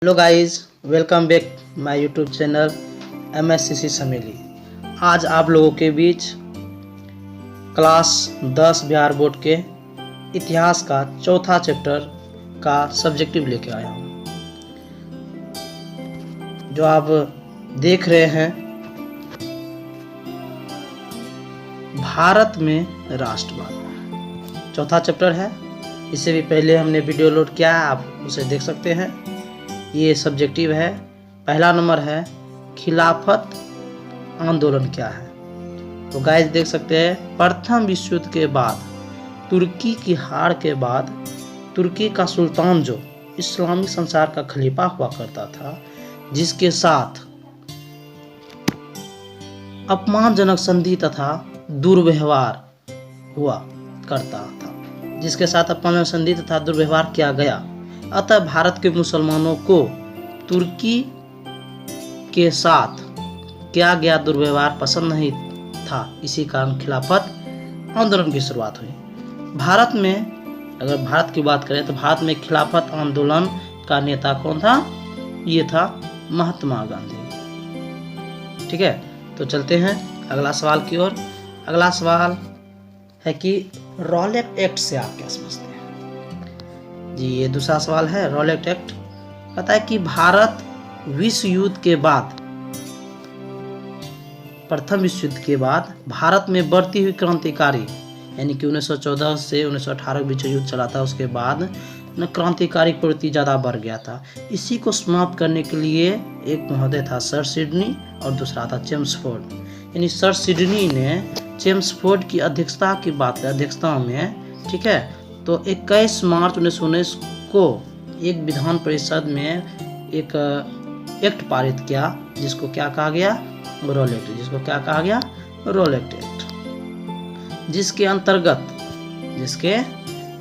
Hello guys, welcome back my YouTube channel MSCC Sameli. आज आप लोगों के बीच क्लास 10 बिहार बोर्ड के इतिहास का चौथा चैप्टर का सब्जेक्टिव लेके आया हूँ। जो आप देख रहे हैं, भारत में राष्ट्रवाद चौथा चैप्टर है। इससे भी पहले हमने वीडियो लोड किया है, आप उसे देख सकते हैं। ये सब्जेक्टिव है। पहला नंबर है खिलाफत आंदोलन क्या है। तो गाइस देख सकते हैं, प्रथम विश्व युद्ध के बाद तुर्की की हार के बाद तुर्की का सुल्तान जो इस्लामी संसार का खलीफा हुआ करता था, जिसके साथ अपमानजनक संधि तथा दुर्व्यवहार हुआ करता था, जिसके साथ अपमानजनक संधि तथा दुर्व्यवहार किया गया। अतः भारत के मुसलमानों को तुर्की के साथ किया गया दुर्व्यवहार पसंद नहीं था। इसी कारण खिलाफत आंदोलन की शुरुआत हुई। भारत में अगर भारत की बात करें तो भारत में खिलाफत आंदोलन का नेता कौन था? ये था महात्मा गांधी। ठीक है, तो चलते हैं अगला सवाल की ओर। अगला सवाल है कि रॉलेट एक्ट से आप क्या समझते हैं? जी, ये दूसरा सवाल है। रॉलेट एक्ट पता है कि भारत विश्व युद्ध के बाद, प्रथम विश्व युद्ध के बाद भारत में बढ़ती हुई क्रांतिकारी, यानी कि 1914 से 1918 के बीच युद्ध चला था, उसके बाद न क्रांतिकारी प्रवृत्ति ज़्यादा बढ़ गया था। इसी को समाप्त करने के लिए एक महोदय था सर सिडनी और दूसरा था चेम्सफोर्ड। यानी सर सिडनी ने चेम्सफोर्ड की अध्यक्षता में, ठीक है, तो 21 मार्च 1919 को एक विधान परिषद में एक एक्ट पारित किया, जिसको क्या कहा गया? रॉलेट। जिसको क्या कहा गया? Rowlatt act. जिसके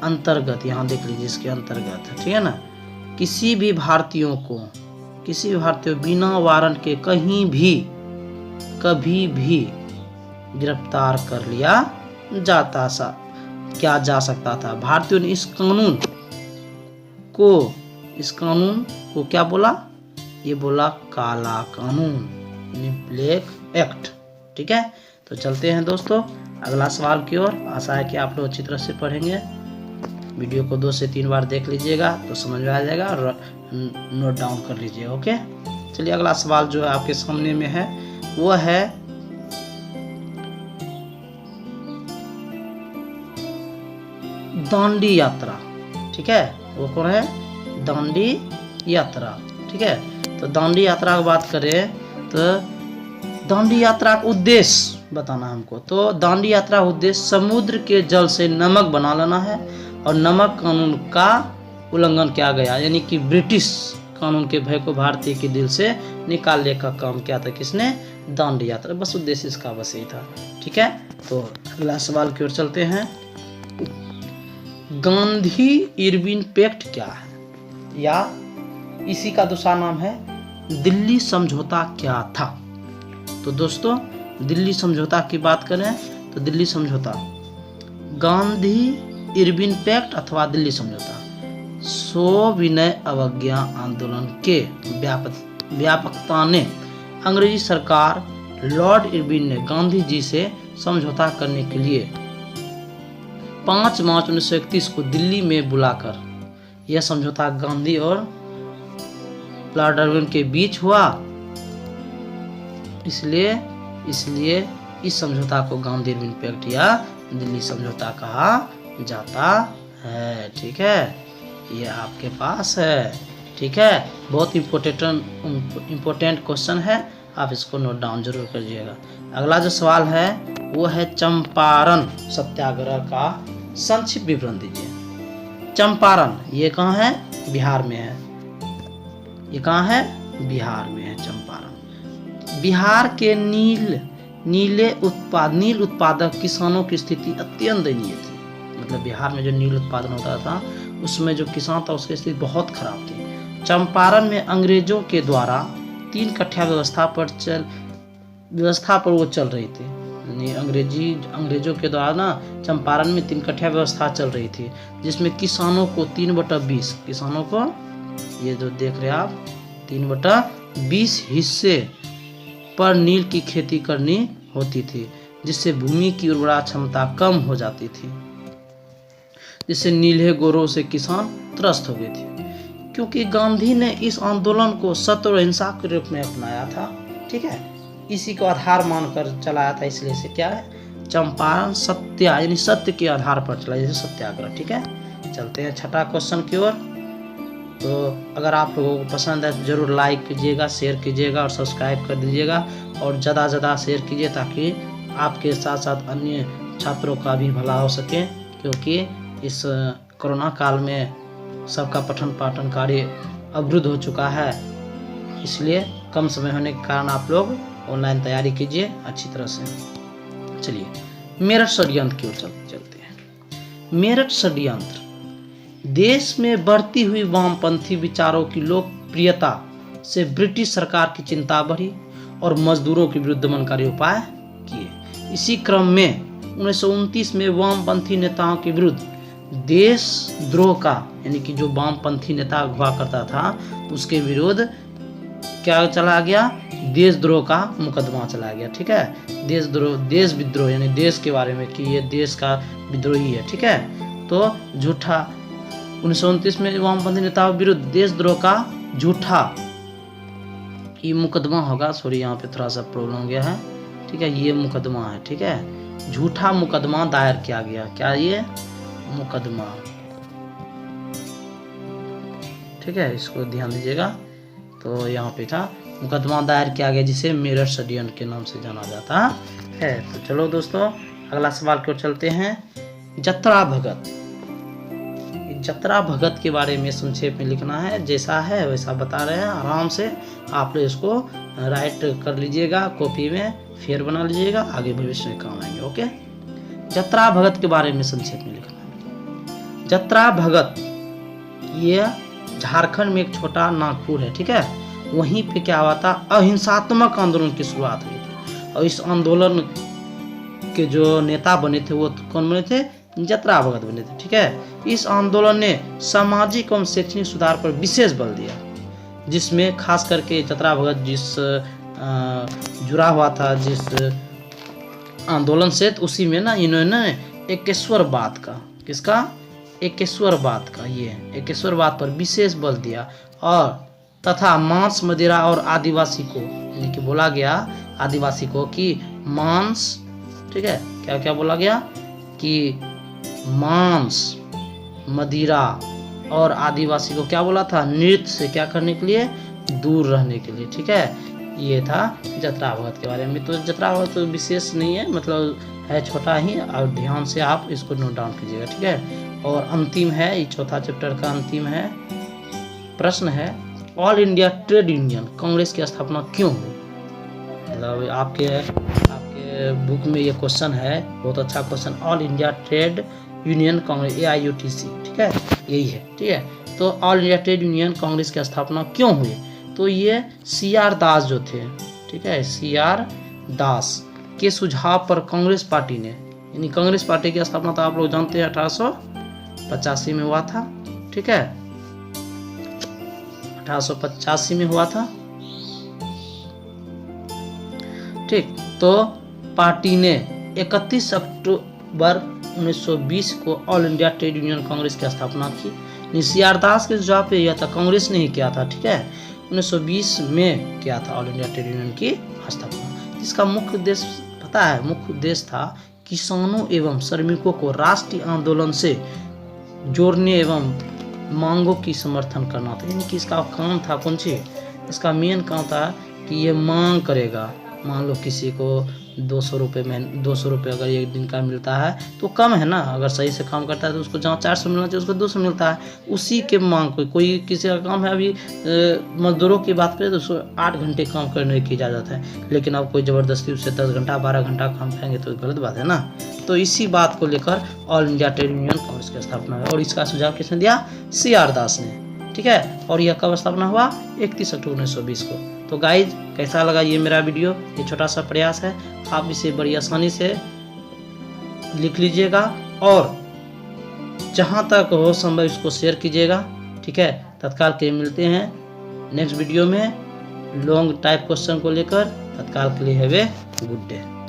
अंतर्गत यहाँ देख लीजिए, जिसके अंतर्गत, ठीक है ना, किसी भी भारतीयों बिना वारंट के कहीं भी कभी भी गिरफ्तार कर लिया जा सकता था। भारतीयों ने इस कानून को क्या बोला? ये बोला काला कानून, यानी ब्लैक एक्ट। ठीक है, तो चलते हैं दोस्तों अगला सवाल की ओर। आशा है कि आप लोग अच्छी तरह से पढ़ेंगे। वीडियो को 2 से 3 बार देख लीजिएगा तो समझ में आ जाएगा और नोट डाउन कर लीजिएगा। ओके, चलिए अगला सवाल जो है आपके सामने में है, वो है दांडी यात्रा। ठीक है, वो कौन है? दांडी यात्रा। ठीक है, तो दांडी यात्रा की बात करें तो दांडी यात्रा का उद्देश्य बताना हमको। तो दांडी यात्रा का उद्देश्य समुद्र के जल से नमक बना लेना है और नमक कानून का उल्लंघन किया गया, यानी कि ब्रिटिश कानून के भय को भारतीय के दिल से निकालने का काम किया था। किसने? दांडी यात्रा। बस उद्देश्य इसका बस यही था। ठीक है, तो अगला सवाल की ओर चलते हैं। गांधी इरविन पैक्ट क्या है, या इसी का दूसरा नाम है दिल्ली समझौता क्या था? तो दोस्तों दिल्ली समझौता की बात करें तो दिल्ली समझौता, गांधी इरविन पैक्ट अथवा दिल्ली समझौता, सविनय अवज्ञा आंदोलन के व्यापकता ने अंग्रेजी सरकार लॉर्ड इरविन ने गांधी जी से समझौता करने के लिए 5 मार्च 1931 को दिल्ली में बुलाकर यह समझौता गांधी और लॉर्ड इरविन के बीच हुआ। इसलिए इस समझौता को गांधी इरविन पैक्ट या दिल्ली समझौता कहा जाता है। ठीक है, ये आपके पास है। ठीक है, बहुत इम्पोर्टेंट क्वेश्चन है, आप इसको नोट डाउन जरूर करिएगा। अगला जो सवाल है वो है चंपारण सत्याग्रह का संक्षिप्त विवरण दीजिए। चंपारण ये कहाँ है? बिहार में है। ये कहाँ है? बिहार में है चंपारण। बिहार के नील उत्पादक किसानों की स्थिति अत्यंत दयनीय थी। मतलब बिहार में जो नील उत्पादन होता था उसमें जो किसान था उसकी स्थिति बहुत खराब थी। चंपारण में अंग्रेजों के द्वारा 3 कट्ठा व्यवस्था पर वो चल रही थी। यानी अंग्रेजों के द्वारा ना चंपारण में 3 कट्ठा व्यवस्था चल रही थी, जिसमें किसानों को 3/20 ये जो देख रहे हैं आप 3/20 हिस्से पर नील की खेती करनी होती थी, जिससे भूमि की उर्वरा क्षमता कम हो जाती थी, जिससे नीले गोरों से किसान त्रस्त हो गए थे। क्योंकि गांधी ने इस आंदोलन को सत्य और अहिंसा के रूप में अपनाया था, ठीक है, इसी को आधार मानकर चलाया था, इसलिए से क्या है चंपारण सत्य यानी सत्य के आधार पर चला, जैसे सत्याग्रह। ठीक है, चलते हैं छठा क्वेश्चन की ओर। तो अगर आप लोगों को पसंद है तो जरूर लाइक कीजिएगा, शेयर कीजिएगा और सब्सक्राइब कर दीजिएगा, और ज़्यादा से ज़्यादा शेयर कीजिए ताकि आपके साथ साथ अन्य छात्रों का भी भला हो सके। क्योंकि इस कोरोना काल में सबका पठन पाठन कार्य अवरुद्ध हो चुका है, इसलिए कम समय होने के कारण आप लोग ऑनलाइन तैयारी कीजिए अच्छी तरह से। चलिए मेरठ षड्यंत्र की ओर चलते हैं। मेरठ षड्यंत्र देश में बढ़ती हुई वामपंथी विचारों की लोकप्रियता से ब्रिटिश सरकार की चिंता बढ़ी और मजदूरों के विरुद्ध दमनकारी उपाय किए। इसी क्रम में 1929 में वामपंथी नेताओं के विरुद्ध देशद्रोह का यानी कि जो वामपंथी नेता हुआ करता था उसके विरुद्ध क्या चला गया, देशद्रोह का मुकदमा चला गया। ठीक है, देशद्रोह देश विद्रोह यानी देश के बारे में कि ये देश का विद्रोही है। ठीक है, तो झूठा 1929 में वामपंथी नेताओं विरुद्ध देशद्रोह का झूठा ये मुकदमा होगा। सॉरी यहाँ पे थोड़ा सा प्रॉब्लम हो गया है। ठीक है, ये मुकदमा है। ठीक है, झूठा मुकदमा दायर किया गया। क्या ये मुकदमा, ठीक है, इसको ध्यान दीजिएगा। तो यहाँ पे था मुकदमा दायर किया गया जिसे मेरठ षड्यंत्र के नाम से जाना जाता है। तो चलो दोस्तों अगला सवाल की ओर चलते हैं। जतरा भगत, जतरा भगत के बारे में संक्षेप में लिखना है, जैसा है वैसा बता रहे हैं, आराम से आप लोग इसको राइट कर लीजिएगा, कॉपी में फेर बना लीजिएगा, आगे भविष्य में काम आएंगे। ओके, जतरा भगत के बारे में संक्षेप में लिखना है। जतरा भगत ये झारखंड में एक छोटा नागपुर है। ठीक है, वहीं पे क्या हुआ था, अहिंसात्मक आंदोलन की शुरुआत हुई थी, और इस आंदोलन के जो नेता बने थे वो कौन बने थे, जतरा भगत बने थे। ठीक है, इस आंदोलन ने सामाजिक एवं शैक्षणिक सुधार पर विशेष बल दिया, जिसमें खास करके जतरा भगत जिस जुड़ा हुआ था जिस आंदोलन से, तो उसी में ना इन्होंने एकेश्वरवाद का, किसका, एकेश्वरवाद का, ये एकेश्वरवाद पर विशेष बल दिया, और तथा मांस मदिरा और आदिवासी को यानी कि बोला गया आदिवासी को कि मांस, ठीक है, क्या क्या बोला गया कि मांस मदिरा और आदिवासी को क्या बोला था, नृत्य से क्या करने के लिए, दूर रहने के लिए। ठीक है, ये था जतरा भगत के बारे में। तो जतरा भगत तो विशेष नहीं है, मतलब है छोटा ही, और ध्यान से आप इसको नोट डाउन कीजिएगा। ठीक है, और अंतिम है, ये चौथा चैप्टर का अंतिम है, प्रश्न है all India trade union Congress की स्थापना क्यों हुई। मतलब आपके बुक में ये क्वेश्चन है, बहुत अच्छा question, all India trade union Congress AIUTC। ठीक है, यही है। ठीक है, तो all India trade union Congress की स्थापना क्यों हुई, तो ये CR दास जो थे, ठीक है, CR दास के सुझाव पर कांग्रेस पार्टी ने, यानी कांग्रेस पार्टी की स्थापना तो आप लोग जानते हैं 1885 में हुआ था। ठीक है, 1885 में हुआ था। ठीक, तो पार्टी ने 31 अक्टूबर 1920 को all India trade union Congress की स्थापना की। CR दास के सुझाव पे यह था, कांग्रेस ने ही किया था। ठीक है, 1920 में किया था ऑल इंडिया ट्रेड यूनियन की स्थापना। इसका मुख्य उद्देश्य पता है, मुख्य उद्देश्य था किसानों एवं श्रमिकों को राष्ट्रीय आंदोलन से जोड़ने एवं मांगों की समर्थन करना था। यानी कि इसका काम था कौन सी, इसका मेन काम था कि ये मांग करेगा। मान लो किसी को 200 रुपये अगर एक दिन का मिलता है तो कम है ना, अगर सही से काम करता है तो उसको जहाँ 400 मिलना चाहिए उसको 200 मिलता है, उसी के मांग कोई किसी का काम है। अभी मजदूरों की बात करें तो उसको 8 घंटे काम करने की इजाज़त है, लेकिन अब कोई ज़बरदस्ती उससे 10 घंटा 12 घंटा काम करेंगे तो गलत बात है ना। तो इसी बात को लेकर all India trade union Congress की स्थापना है, और इसका सुझाव किसने दिया, CR दास ने। ठीक है, और यह कब स्थापना हुआ, 31 अक्टूबर 1920 को। तो गाइज कैसा लगा ये मेरा वीडियो, ये छोटा सा प्रयास है, आप इसे बड़ी आसानी से लिख लीजिएगा और जहाँ तक हो संभव इसको शेयर कीजिएगा। ठीक है, तत्काल के लिए मिलते हैं नेक्स्ट वीडियो में लॉन्ग टाइप क्वेश्चन को लेकर। तत्काल के लिए हैव ए गुड डे।